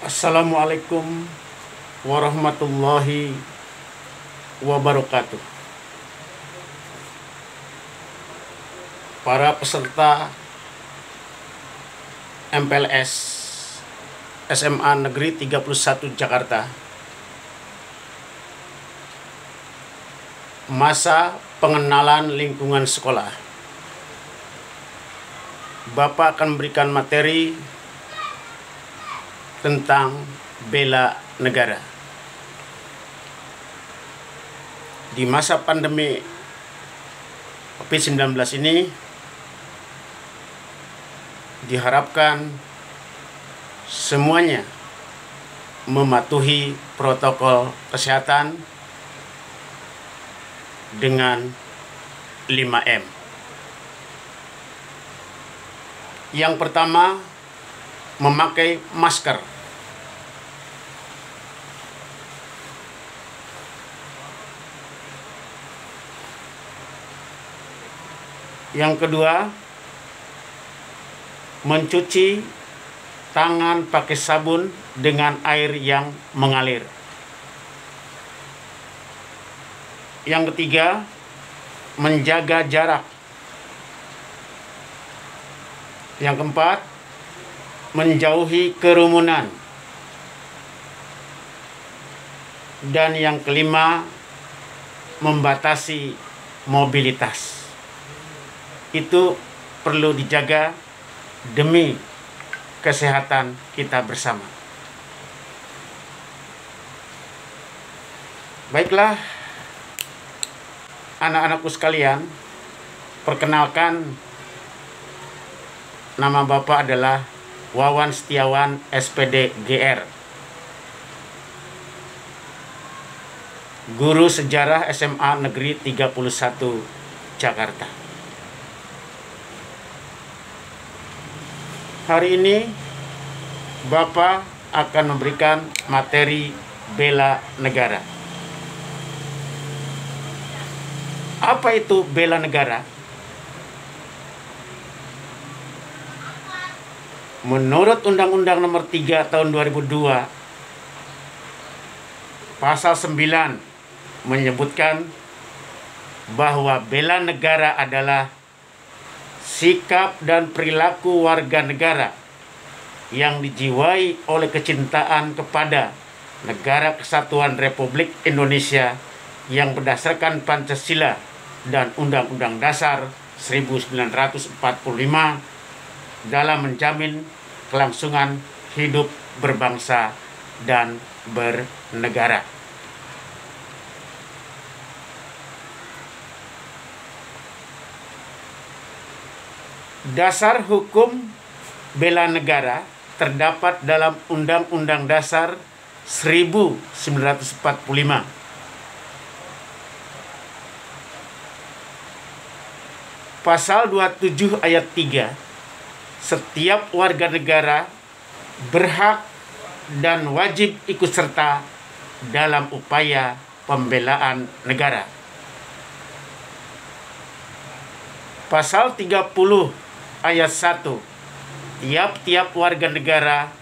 Assalamualaikum warahmatullahi wabarakatuh. Para peserta MPLS SMA Negeri 31 Jakarta, masa pengenalan lingkungan sekolah. Bapak akan memberikan materi tentang bela negara. Di masa pandemi COVID-19 ini diharapkan semuanya mematuhi protokol kesehatan dengan 5M. Yang pertama, memakai masker. Yang kedua, mencuci tangan pakai sabun dengan air yang mengalir. Yang ketiga, menjaga jarak. Yang keempat, menjauhi kerumunan. Dan yang kelima, membatasi mobilitas. Itu perlu dijaga demi kesehatan kita bersama. Baiklah, anak-anakku sekalian, perkenalkan, nama Bapak adalah Wawan Setiawan, SPD GR, Guru Sejarah SMA Negeri 31 Jakarta. Hari ini Bapak akan memberikan materi bela negara. Apa itu bela negara? Menurut Undang-Undang Nomor 3 Tahun 2002, Pasal 9 menyebutkan bahwa bela negara adalah sikap dan perilaku warga negara yang dijiwai oleh kecintaan kepada Negara Kesatuan Republik Indonesia yang berdasarkan Pancasila dan Undang-Undang Dasar 1945 dalam menjamin kelangsungan hidup berbangsa dan bernegara. Dasar hukum bela negara terdapat dalam Undang-Undang Dasar 1945. Pasal 27 ayat 3, setiap warga negara berhak dan wajib ikut serta dalam upaya pembelaan negara. Pasal 30 ayat 1, tiap-tiap warga negara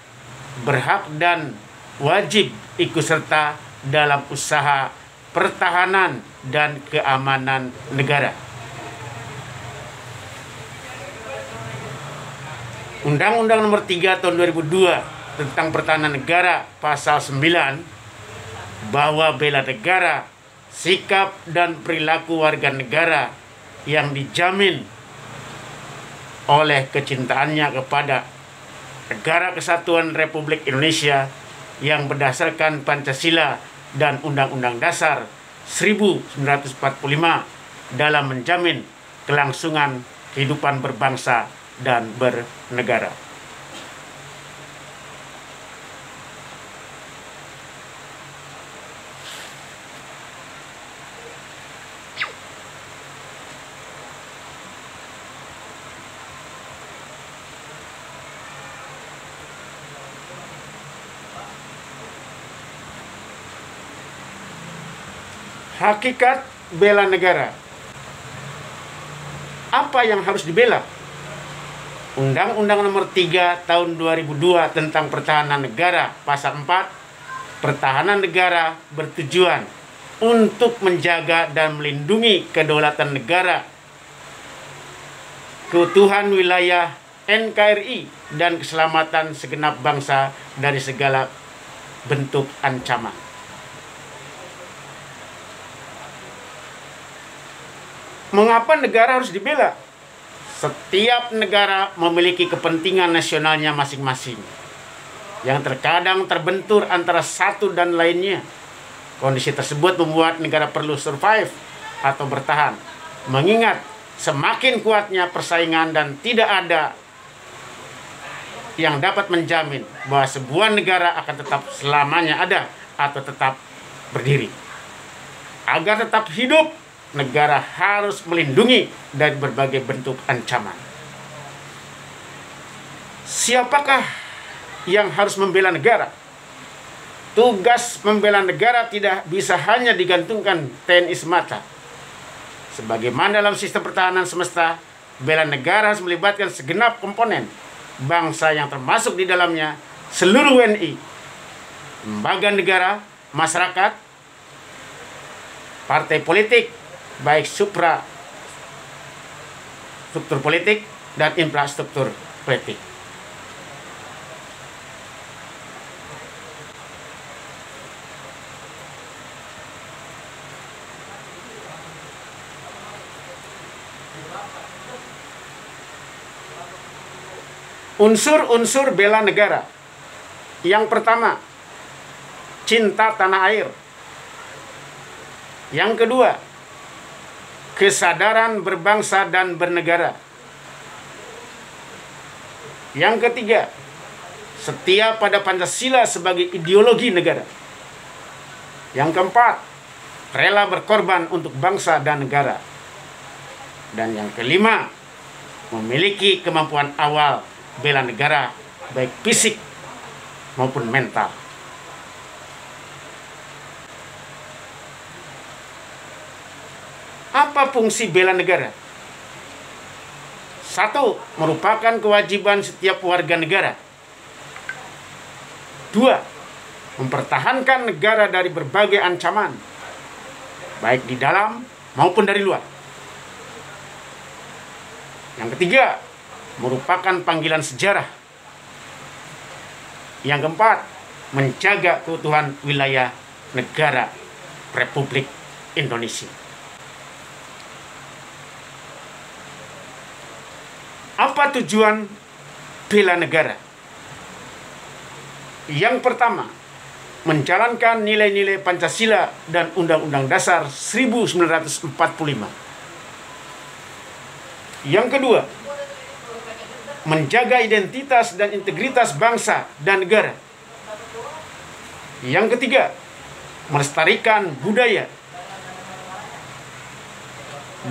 berhak dan wajib ikut serta dalam usaha pertahanan dan keamanan negara. Undang-Undang Nomor 3 Tahun 2002 tentang Pertahanan Negara Pasal 9, bahwa bela negara, sikap dan perilaku warga negara yang dijamin oleh kecintaannya kepada Negara Kesatuan Republik Indonesia yang berdasarkan Pancasila dan Undang-Undang Dasar 1945 dalam menjamin kelangsungan kehidupan berbangsa dan bernegara. Hakikat bela negara. Apa yang harus dibela? Undang-Undang Nomor 3 Tahun 2002 tentang Pertahanan Negara, Pasal 4, pertahanan negara bertujuan untuk menjaga dan melindungi kedaulatan negara, keutuhan wilayah NKRI, dan keselamatan segenap bangsa dari segala bentuk ancaman. Mengapa negara harus dibela? Setiap negara memiliki kepentingan nasionalnya masing-masing yang terkadang terbentur antara satu dan lainnya. Kondisi tersebut membuat negara perlu survive atau bertahan, mengingat semakin kuatnya persaingan dan tidak ada yang dapat menjamin bahwa sebuah negara akan tetap selamanya ada atau tetap berdiri. Agar tetap hidup, negara harus melindungi dari berbagai bentuk ancaman. Siapakah yang harus membela negara? Tugas membela negara tidak bisa hanya digantungkan TNI semata. Sebagaimana dalam sistem pertahanan semesta, bela negara harus melibatkan segenap komponen bangsa yang termasuk di dalamnya seluruh WNI, lembaga negara, masyarakat, partai politik, baik supra struktur politik dan infrastruktur politik. Unsur-unsur bela negara. Yang pertama, cinta tanah air. Yang kedua, kesadaran berbangsa dan bernegara. Yang ketiga, setia pada Pancasila sebagai ideologi negara. Yang keempat, rela berkorban untuk bangsa dan negara. Dan yang kelima, memiliki kemampuan awal bela negara, baik fisik maupun mental. Apa fungsi bela negara? 1. Merupakan kewajiban setiap warga negara. 2. Mempertahankan negara dari berbagai ancaman, baik di dalam maupun dari luar. Yang ketiga, merupakan panggilan sejarah. Yang keempat, menjaga keutuhan wilayah negara Republik Indonesia. Apa tujuan bela negara? Yang pertama, menjalankan nilai-nilai Pancasila dan Undang-Undang Dasar 1945. Yang kedua, menjaga identitas dan integritas bangsa dan negara. Yang ketiga, melestarikan budaya.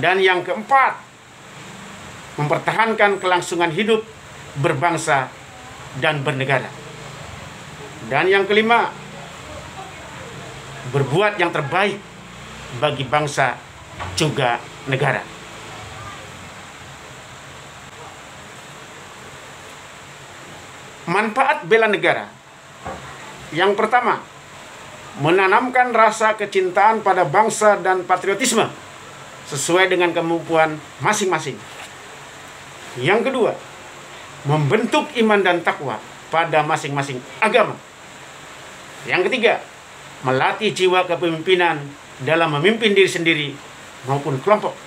Dan yang keempat, mempertahankan kelangsungan hidup berbangsa dan bernegara. Dan yang kelima, berbuat yang terbaik bagi bangsa juga negara. Manfaat bela negara. Yang pertama, menanamkan rasa kecintaan pada bangsa dan patriotisme sesuai dengan kemampuan masing-masing. Yang kedua, membentuk iman dan takwa pada masing-masing agama. Yang ketiga, melatih jiwa kepemimpinan dalam memimpin diri sendiri maupun kelompok.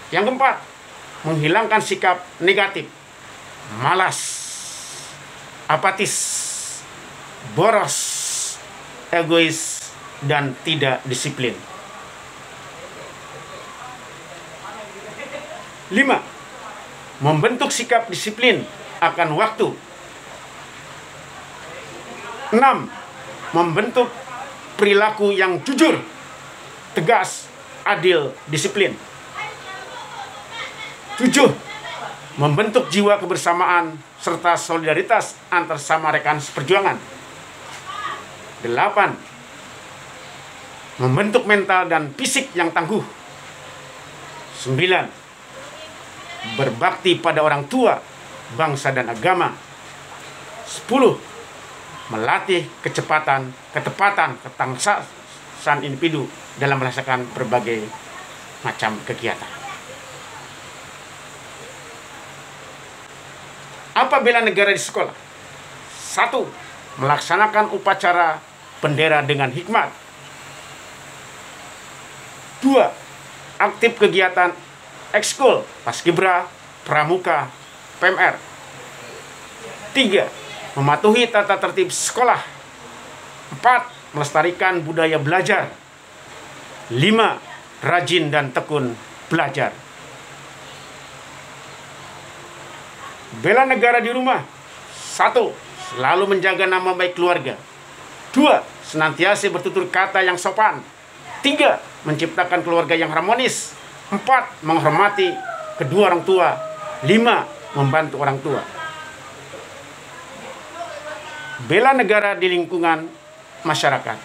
Yang keempat, menghilangkan sikap negatif, malas, apatis, boros, egois, dan tidak disiplin. 5. Membentuk sikap disiplin akan waktu. 6. Membentuk perilaku yang jujur, tegas, adil, disiplin. 7. Membentuk jiwa kebersamaan serta solidaritas antar sama rekan seperjuangan. 8. Membentuk mental dan fisik yang tangguh. 9. Berbakti pada orang tua bangsa dan agama. 10. Melatih ketepatan, ketangkasan individu dalam melaksanakan berbagai macam kegiatan. Apa bela negara di sekolah? 1. Melaksanakan upacara bendera dengan hikmat. 2. Aktif kegiatan ekskul, paskibra, pramuka, PMR. 3. Mematuhi tata tertib sekolah. 4. Melestarikan budaya belajar. 5. Rajin dan tekun belajar. Bela negara di rumah. 1. Selalu menjaga nama baik keluarga. 2. Senantiasa bertutur kata yang sopan. 3. Menciptakan keluarga yang harmonis. 4. Menghormati kedua orang tua. 5. Membantu orang tua. Bela negara di lingkungan masyarakat.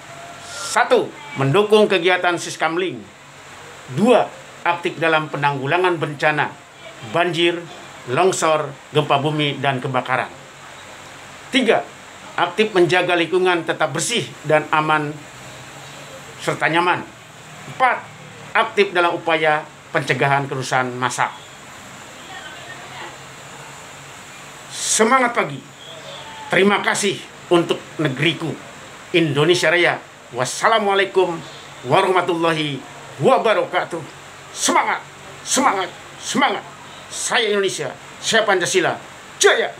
1. Mendukung kegiatan Siskamling. 2. Aktif dalam penanggulangan bencana banjir, longsor, gempa bumi, dan kebakaran. 3. Aktif menjaga lingkungan tetap bersih dan aman serta nyaman. 4. Aktif dalam upaya pencegahan kerusakan massal. Semangat pagi. Terima kasih untuk negeriku Indonesia Raya. Wassalamualaikum warahmatullahi wabarakatuh. Semangat, semangat, semangat. Saya Indonesia, saya Pancasila. Jaya!